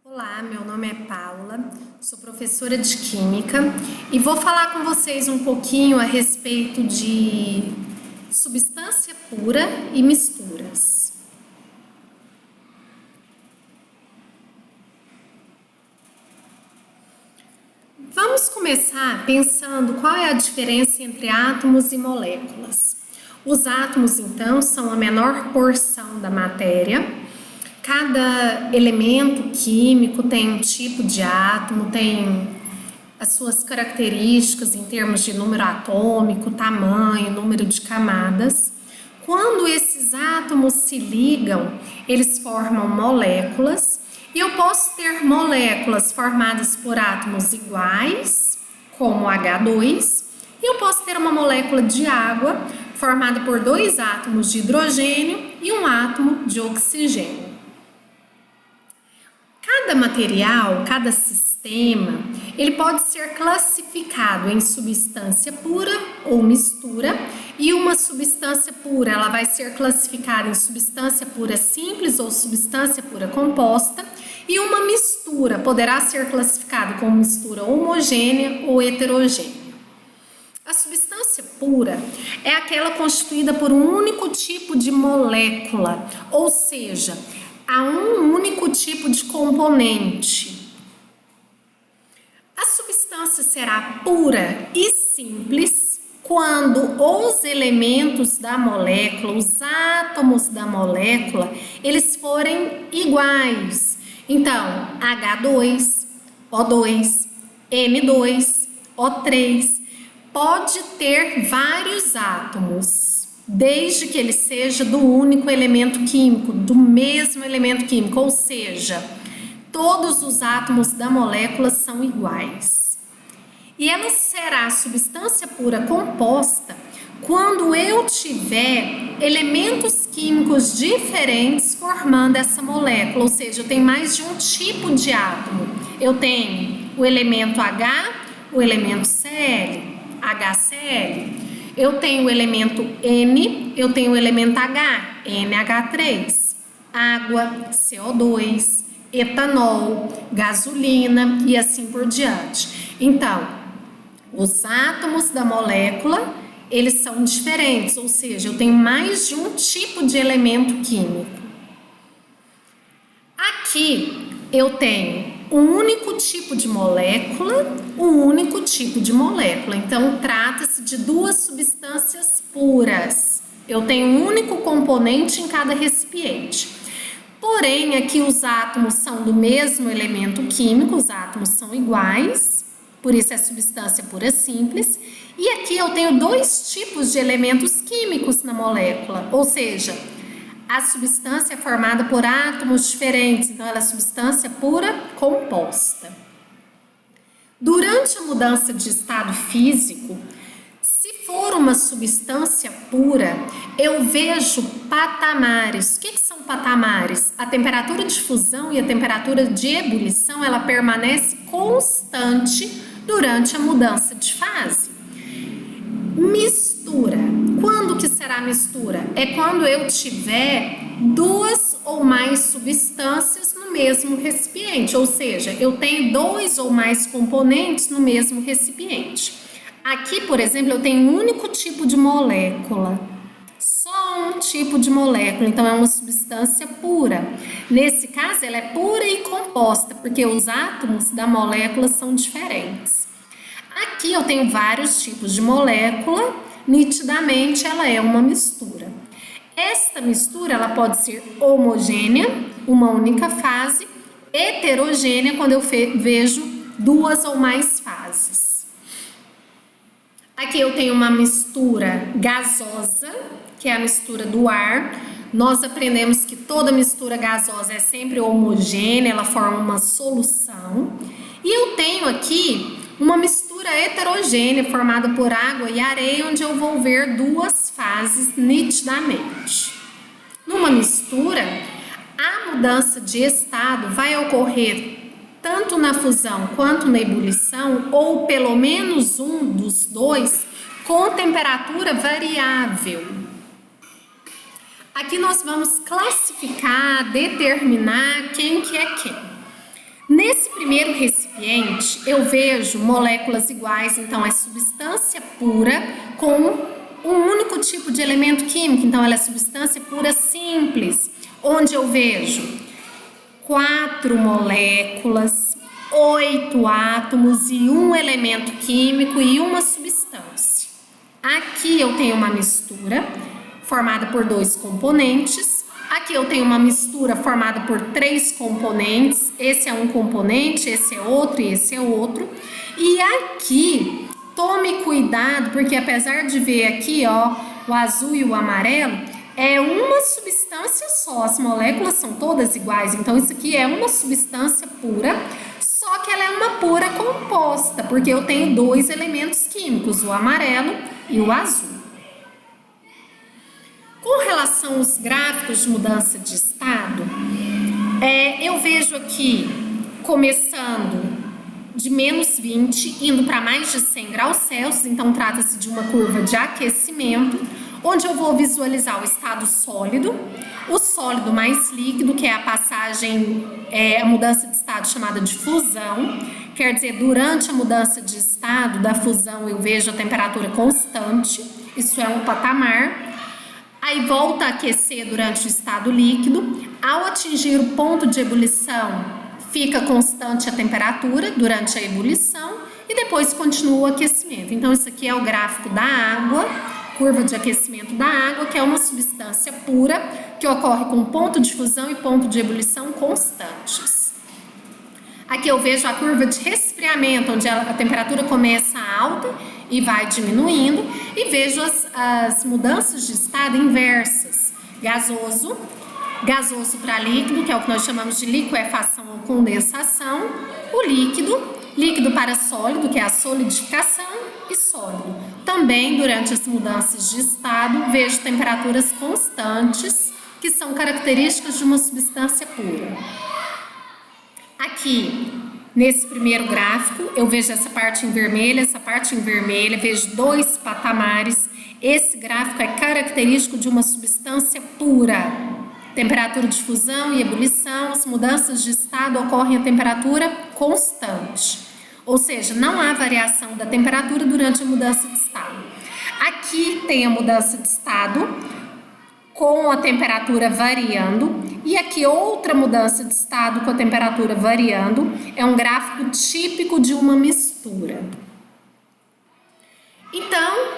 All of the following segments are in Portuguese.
Olá, meu nome é Paula, sou professora de Química e vou falar com vocês um pouquinho a respeito de substância pura e misturas. Vamos começar pensando qual é a diferença entre átomos e moléculas. Os átomos, então, são a menor porção da matéria. Cada elemento químico tem um tipo de átomo, tem as suas características em termos de número atômico, tamanho, número de camadas. Quando esses átomos se ligam, eles formam moléculas, e eu posso ter moléculas formadas por átomos iguais, como H2, e eu posso ter uma molécula de água formada por dois átomos de hidrogênio e um átomo de oxigênio. Cada material, cada sistema, ele pode ser classificado em substância pura ou mistura, e uma substância pura, ela vai ser classificada em substância pura simples ou substância pura composta, e uma mistura poderá ser classificada como mistura homogênea ou heterogênea. A substância pura é aquela constituída por um único tipo de molécula, ou seja, há um único tipo de componente. A substância será pura e simples quando os elementos da molécula, os átomos da molécula, eles forem iguais. Então, H2, O2, N2, O3, pode ter vários átomos, desde que ele seja do único elemento químico, do mesmo elemento químico, ou seja, todos os átomos da molécula são iguais. E ela será substância pura composta quando eu tiver elementos químicos diferentes formando essa molécula, ou seja, eu tenho mais de um tipo de átomo. Eu tenho o elemento H, o elemento Cl, HCl. Eu tenho o elemento N, eu tenho o elemento H, NH3, água, CO2, etanol, gasolina e assim por diante. Então, os átomos da molécula, eles são diferentes, ou seja, eu tenho mais de um tipo de elemento químico. Aqui eu tenho um único tipo de molécula, um único tipo de molécula. Então, trata-se de duas substâncias puras. Eu tenho um único componente em cada recipiente. Porém, aqui os átomos são do mesmo elemento químico, os átomos são iguais, por isso é substância pura simples. E aqui eu tenho dois tipos de elementos químicos na molécula, ou seja, a substância é formada por átomos diferentes, então ela é substância pura composta. Durante a mudança de estado físico, se for uma substância pura, eu vejo patamares. O que são patamares? A temperatura de fusão e a temperatura de ebulição, ela permanece constante durante a mudança de fase. Mistura. Quando que será mistura? É quando eu tiver duas ou mais substâncias no mesmo recipiente, ou seja, eu tenho dois ou mais componentes no mesmo recipiente. Aqui, por exemplo, eu tenho um único tipo de molécula, só um tipo de molécula, então é uma substância pura. Nesse caso, ela é pura e composta, porque os átomos da molécula são diferentes. Aqui eu tenho vários tipos de molécula, nitidamente ela é uma mistura. Esta mistura ela pode ser homogênea, uma única fase, heterogênea, quando eu vejo duas ou mais fases. Aqui eu tenho uma mistura gasosa, que é a mistura do ar. Nós aprendemos que toda mistura gasosa é sempre homogênea, ela forma uma solução. E eu tenho aqui uma mistura heterogênea formada por água e areia, onde eu vou ver duas fases nitidamente. Numa mistura, a mudança de estado vai ocorrer tanto na fusão quanto na ebulição, ou pelo menos um dos dois, com temperatura variável. Aqui nós vamos classificar, determinar quem que é quem. Nesse primeiro recipiente, eu vejo moléculas iguais, então é substância pura com um único tipo de elemento químico, então ela é substância pura simples, onde eu vejo 4 moléculas, 8 átomos e um elemento químico e uma substância. Aqui eu tenho uma mistura formada por 2 componentes. Aqui eu tenho uma mistura formada por 3 componentes. Esse é um componente, esse é outro e esse é outro. E aqui, tome cuidado, porque apesar de ver aqui, ó, o azul e o amarelo, é uma substância só. As moléculas são todas iguais, então isso aqui é uma substância pura, só que ela é uma pura composta, porque eu tenho 2 elementos químicos, o amarelo e o azul. Com relação aos gráficos de mudança de estado, eu vejo aqui, começando de menos 20, indo para mais de 100 graus Celsius, então trata-se de uma curva de aquecimento, onde eu vou visualizar o estado sólido, o sólido mais líquido, que é a passagem, a mudança de estado chamada de fusão, quer dizer, durante a mudança de estado da fusão eu vejo a temperatura constante, isso é um patamar. Aí volta a aquecer durante o estado líquido. Ao atingir o ponto de ebulição, fica constante a temperatura durante a ebulição e depois continua o aquecimento. Então, isso aqui é o gráfico da água, curva de aquecimento da água, que é uma substância pura que ocorre com ponto de fusão e ponto de ebulição constantes. Aqui eu vejo a curva de resfriamento, onde a temperatura começa alta e vai diminuindo, e vejo as mudanças de estado inversas. Gasoso para líquido, que é o que nós chamamos de liquefação ou condensação, o líquido para sólido, que é a solidificação, e sólido. Também, durante as mudanças de estado, vejo temperaturas constantes, que são características de uma substância pura. Aqui, nesse primeiro gráfico, eu vejo essa parte em vermelho, vejo 2 patamares. Esse gráfico é característico de uma substância pura. Temperatura de fusão e ebulição, as mudanças de estado ocorrem a temperatura constante. Ou seja, não há variação da temperatura durante a mudança de estado. Aqui tem a mudança de estado com a temperatura variando, e aqui outra mudança de estado com a temperatura variando. É um gráfico típico de uma mistura. Então,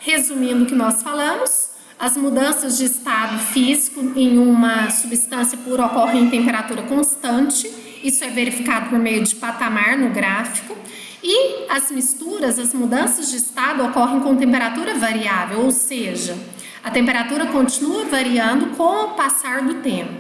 resumindo o que nós falamos, as mudanças de estado físico em uma substância pura ocorrem em temperatura constante, isso é verificado por meio de patamar no gráfico, e as misturas, as mudanças de estado ocorrem com temperatura variável, ou seja, a temperatura continua variando com o passar do tempo.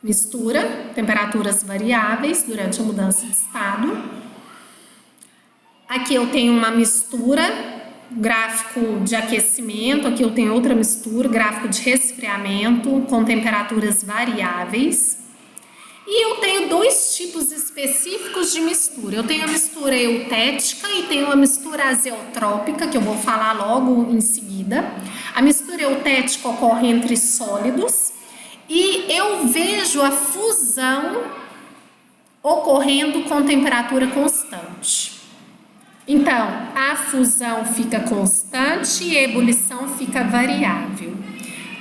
Mistura, temperaturas variáveis durante a mudança de estado. Aqui eu tenho uma mistura, gráfico de aquecimento, aqui eu tenho outra mistura, gráfico de resfriamento com temperaturas variáveis. E eu tenho 2 tipos específicos de mistura. Eu tenho a mistura eutética e tenho a mistura azeotrópica, que eu vou falar logo em seguida. A mistura eutética ocorre entre sólidos e eu vejo a fusão ocorrendo com temperatura constante. Então, a fusão fica constante e a ebulição fica variável,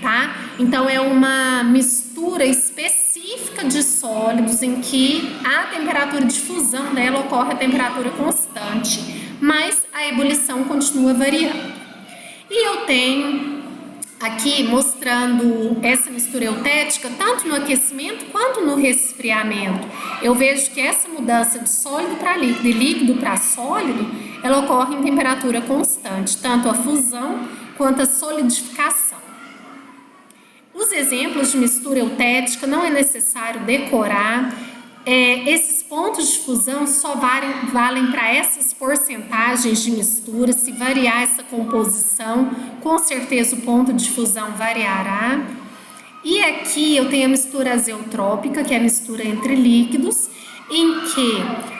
tá? Então, é uma mistura específica de sólidos em que a temperatura de fusão dela ocorre a temperatura constante, mas a ebulição continua variando. E eu tenho aqui mostrando essa mistura eutética tanto no aquecimento quanto no resfriamento. Eu vejo que essa mudança de sólido para líquido e líquido para sólido, ela ocorre em temperatura constante, tanto a fusão quanto a solidificação. Os exemplos de mistura eutética não é necessário decorar. Esses pontos de fusão só valem para essas porcentagens de mistura. Se variar essa composição, com certeza o ponto de fusão variará. E aqui eu tenho a mistura azeotrópica, que é a mistura entre líquidos, em que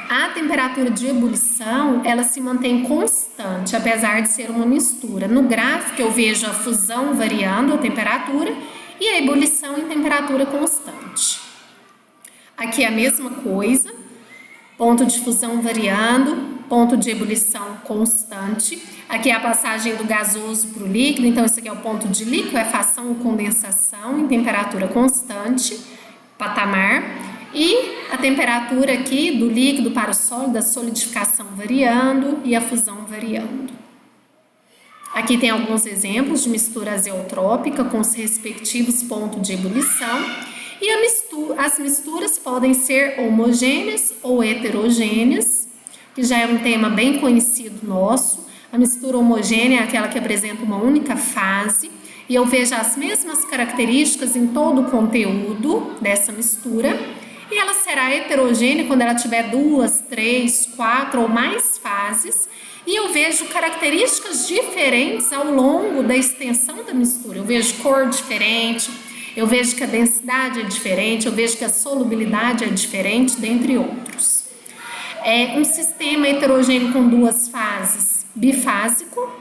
a temperatura de ebulição ela se mantém constante, apesar de ser uma mistura. No gráfico eu vejo a fusão variando a temperatura e a ebulição em temperatura constante. Aqui é a mesma coisa, ponto de fusão variando, ponto de ebulição constante. Aqui é a passagem do gasoso para o líquido, então isso aqui é o ponto de liquefação ou condensação em temperatura constante, patamar. E a temperatura aqui do líquido para o sólido, a solidificação variando e a fusão variando. Aqui tem alguns exemplos de mistura azeotrópica com os respectivos pontos de ebulição. E as misturas podem ser homogêneas ou heterogêneas, que já é um tema bem conhecido nosso. A mistura homogênea é aquela que apresenta uma única fase, e eu vejo as mesmas características em todo o conteúdo dessa mistura. E ela será heterogênea quando ela tiver 2, 3, 4 ou mais fases. E eu vejo características diferentes ao longo da extensão da mistura. Eu vejo cor diferente, eu vejo que a densidade é diferente, eu vejo que a solubilidade é diferente, dentre outros. É um sistema heterogêneo com 2 fases, bifásico,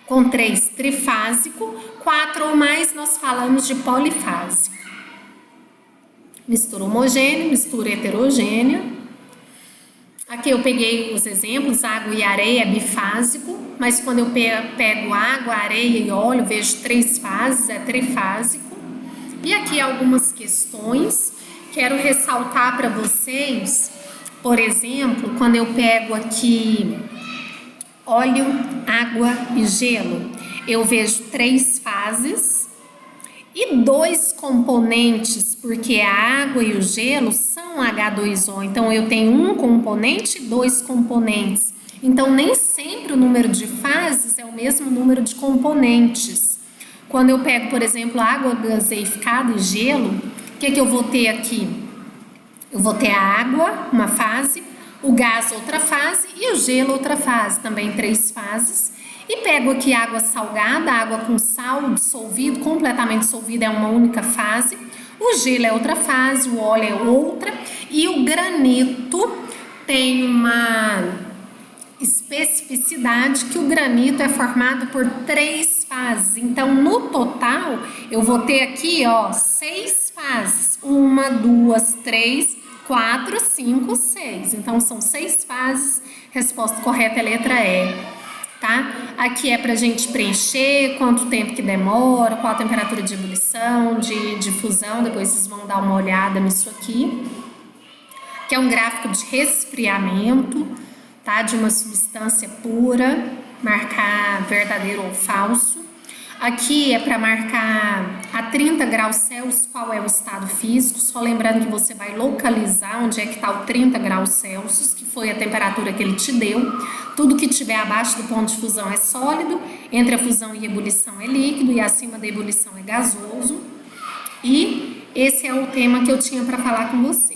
com 3, trifásico, 4 ou mais nós falamos de polifásico. Mistura homogênea, mistura heterogênea. Aqui eu peguei os exemplos, água e areia é bifásico, mas quando eu pego água, areia e óleo, vejo 3 fases, é trifásico. E aqui algumas questões, quero ressaltar para vocês, por exemplo, quando eu pego aqui óleo, água e gelo, eu vejo 3 fases e 2 componentes, porque a água e o gelo são H2O, então eu tenho um componente e 2 componentes. Então nem sempre o número de fases é o mesmo número de componentes. Quando eu pego, por exemplo, água gaseificada e gelo, o que eu vou ter aqui? Eu vou ter a água, uma fase, o gás, outra fase, e o gelo, outra fase, também 3 fases. E pego aqui água salgada, água com sal dissolvido, completamente dissolvida, é uma única fase. O gelo é outra fase, o óleo é outra. E o granito tem uma especificidade que o granito é formado por 3 fases. Então, no total, eu vou ter aqui, ó, 6 fases. 1, 2, 3, 4, 5, 6. Então, são 6 fases. Resposta correta é a letra E. Tá? Aqui é pra gente preencher quanto tempo que demora, qual a temperatura de ebulição, de fusão, depois vocês vão dar uma olhada nisso aqui. Que é um gráfico de resfriamento, tá? De uma substância pura, marcar verdadeiro ou falso. Aqui é para marcar a 30 graus Celsius qual é o estado físico, só lembrando que você vai localizar onde é que está o 30 graus Celsius, que foi a temperatura que ele te deu. Tudo que estiver abaixo do ponto de fusão é sólido, entre a fusão e a ebulição é líquido e acima da ebulição é gasoso. E esse é o tema que eu tinha para falar com você.